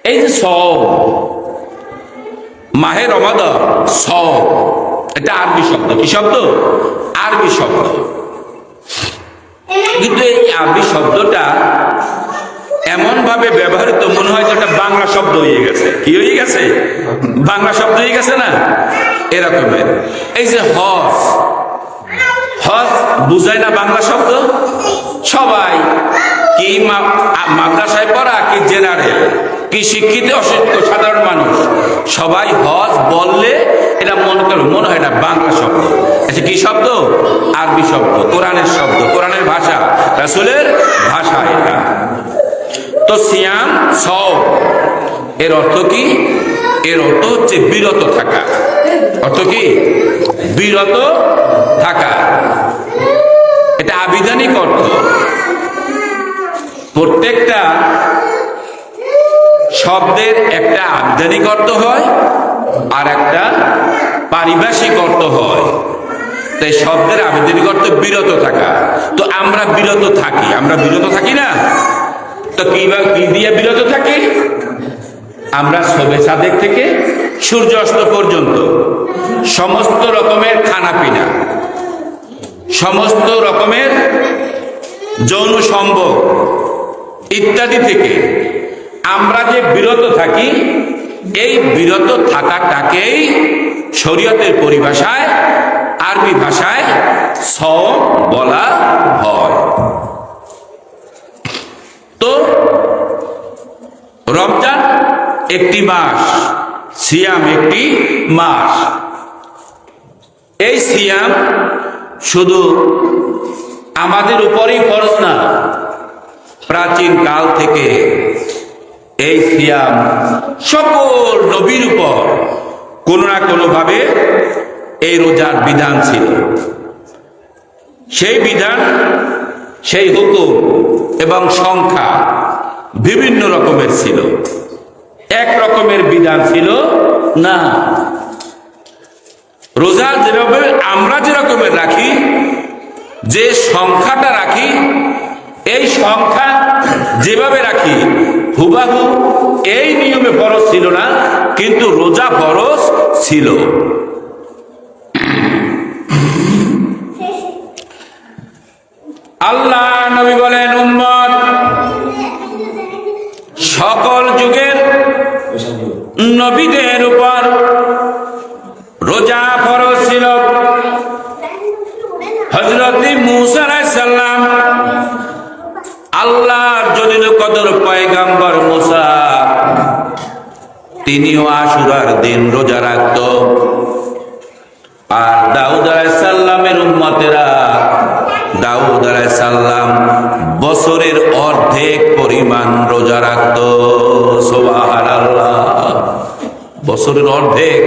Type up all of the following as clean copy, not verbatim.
এই যে সওম, মাহে রমাদান, সওম, এটা আরবি শব্দ। কি শব্দ? আরবি শব্দ। কিন্তু এই আরবি শব্দটা এমন ভাবে ব্যবহৃত মনে হয় যে এটা বাংলা শব্দ হয়ে গেছে। কি হয়ে গেছে? বাংলা শব্দ হয়ে গেছে না এরকমের। এই যে হজ, হজ বুঝায় না বাংলা শব্দ? সবাই কি মাদ্রাসায় পড়া, কি জেনারেল, কি শিক্ষিত অশিক্ষিত সাধারণ মানুষ, সবাই হজ বললে এটা মনে হয় না বাংলা শব্দ। আচ্ছা, কি শব্দ? আরবি শব্দ, কোরআনের শব্দ, কোরআনের ভাষা, রাসূলের ভাষা এটা। তো সিয়াম, সওম, এর অর্থ কি? এর অর্থ হচ্ছে বিরত থাকা। অর্থ কি? বিরত থাকা। এটা আবিধানিক অর্থ। প্রত্যেকটা শব্দের একটা আবিধানিক অর্থ হয় আর একটা পারিভাষিক অর্থ হয়। তাই শব্দের আবিধানিক অর্থ বিরত থাকা। তো আমরা বিরত থাকি, আমরা বিরত থাকি না? তো কি দিয়ে বিরত থাকি? আমরা শবে সাদেক থেকে সূর্য অস্ত পর্যন্ত সমস্ত রকমের খানা পিনা, সমস্ত রকমের যৌন সম্ভোগ ইত্যাদি থেকে আমরা যে বিরত থাকি, এই বিরত থাকাটাকেই শরীয়তের পরিভাষায়, আরবি ভাষায় সওম বলা হয়। তো রমজান একটি মাস, সিয়াম একটি মাস। এই সিয়াম শুধু আমাদের উপরই ফরজ না, প্রাচীন কাল থেকে এই সিয়াম সকল নবীর উপর কোনো না কোনো ভাবে এই রোজার বিধান ছিল। সেই বিধান, সেই হুকুম এবং সংখ্যা বিভিন্ন রকমের ছিল, এক রকমের বিধান ছিল না। রোজা যেভাবে আমরা যে রকমের রাখি, যে সংখ্যাটা রাখি, এই সংখ্যা যেভাবে রাখি হুবাহু এই নিয়মে ফরজ ছিল না, কিন্তু রোজা ফরজ ছিল। আল্লাহ নবী বলেন, উম্মত সকল যুগের নবীদের উপর রোজা ফরজ ছিল। হযরত মূসা আলাইহিস সালাম, আল্লাহর জলিল কদর পয়গম্বর মূসা, তিনিও আশুরার দিন রোজা রাখত। আর দাউদ আলাইহিস সালামের উম্মতেরা, দাউদ আলাইহিস সালাম বছরের অর্ধেক পরিমাণ রোজা রাখত। সুবহানাল্লাহ, বছরের অর্ধেক।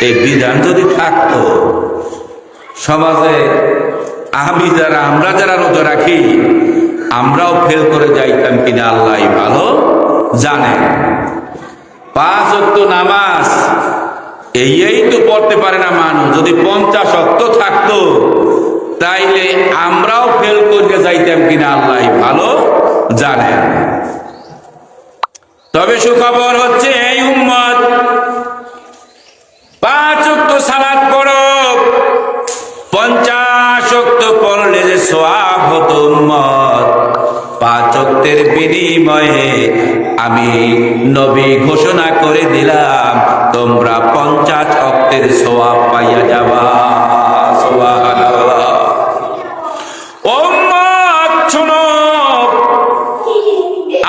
এই বিধান যদি থাকতো সমাজে, আমরা যারা রোজা রাখি আমরাও ফেল করে যাইতাম কিনা আল্লাহ ভালো জানেন। 5 ওয়াক্ত নামাজ এই তো পড়তে পারে না মানুষ। যদি 50 ওয়াক্ত থাকতো তাইলে আমরাও ফেল করে যাইতাম কিনা আল্লাহ ভালো জানেন। তবে সুখবর হচ্ছে, এই উম্মত 5 ওয়াক্ত সালাত পড়ো, 50 ওয়াক্ত পড়লে যে সওয়াব হতো উম্মত, 5 ওয়াক্তের বিনিময়ে আমি নবী ঘোষণা করে দিলাম, তোমরা 50 ওয়াক্তের সওয়াব পাইয়া যাবা। সুবহানাল্লাহ। উম্মত শোনো,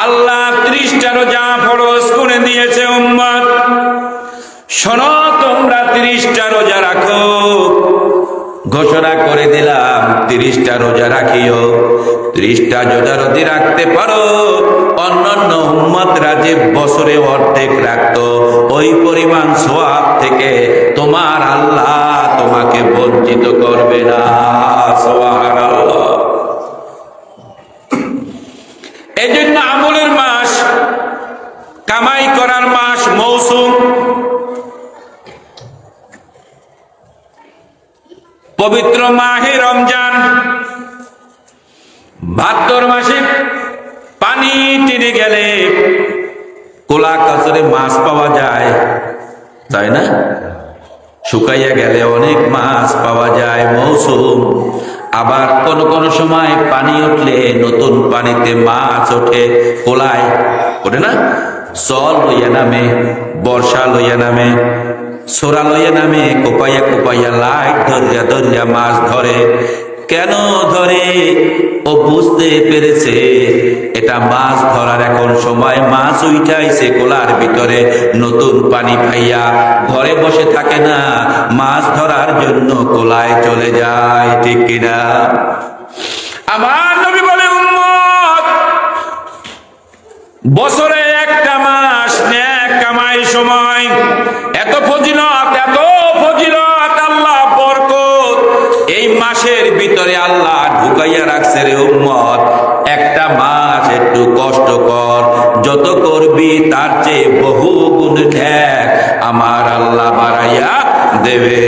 আল্লাহ 30টা রোজা ফরজ করে দিয়েছে। উম্মত শোনো, তোমরা 30টা রোজা রাখো। ঘোষণা করে দিলাম 30টা রোজা রাখিও। 30টা রোজা যদি রাখতে পারো, অন্যান্য উম্মতরা যে বছরে অর্ধেক রাখতো, ওই পরিমাণ সওয়াব থেকে তোমার আল্লাহ তোমাকে বঞ্চিত করবে না। সুবহানাল্লাহ। এই জন্য আমলের মাস, কামাই করার মাস, মৌসুম। পবিত্র মাহে রমজান, ভাদ্র মাসে পানি টেনে গেলে কোলা কাছরে মাছ পাওয়া যায়, তাই না? শুকাইয়া গেলে অনেক মাছ পাওয়া যায় মৌসুম। আবার কোন কোন সময় পানি উঠলে নতুন পানিতে মাছ ওঠে, কোলায় ওঠে না? জল লইয়া নামে, বর্ষা লইয়া নামে, সোরা লইয়া নামে, কোপাইয়া কোপাইয়া লাইট ধরিয়া ধরিয়া মাছ ধরে। কেন ধরে? ও বুঝতে পেরেছে এটা মাছ ধরার এখন সময়, মাছ উঠাইছে কোলার ভিতরে, নতুন পানি পাইয়া ঘরে বসে থাকে না, মাছ ধরার জন্য কোলায় চলে যায়, ঠিক কিনা? আমার নবী বলে, উম্মত, বছরে একটা মাস নেক কামাই সময়, এত ফজিলত, এত ফজিলত, আল্লাহ বরকত এই মাসের ভিতরে আল্লাহ ঢুকাইয়া রাখছে রে উম্মত। একটা মাস একটু কষ্ট কর, যত করবি তার চেয়ে বহু গুণ ন্যাক আমার আল্লাহ বাড়াইয়া দেবে।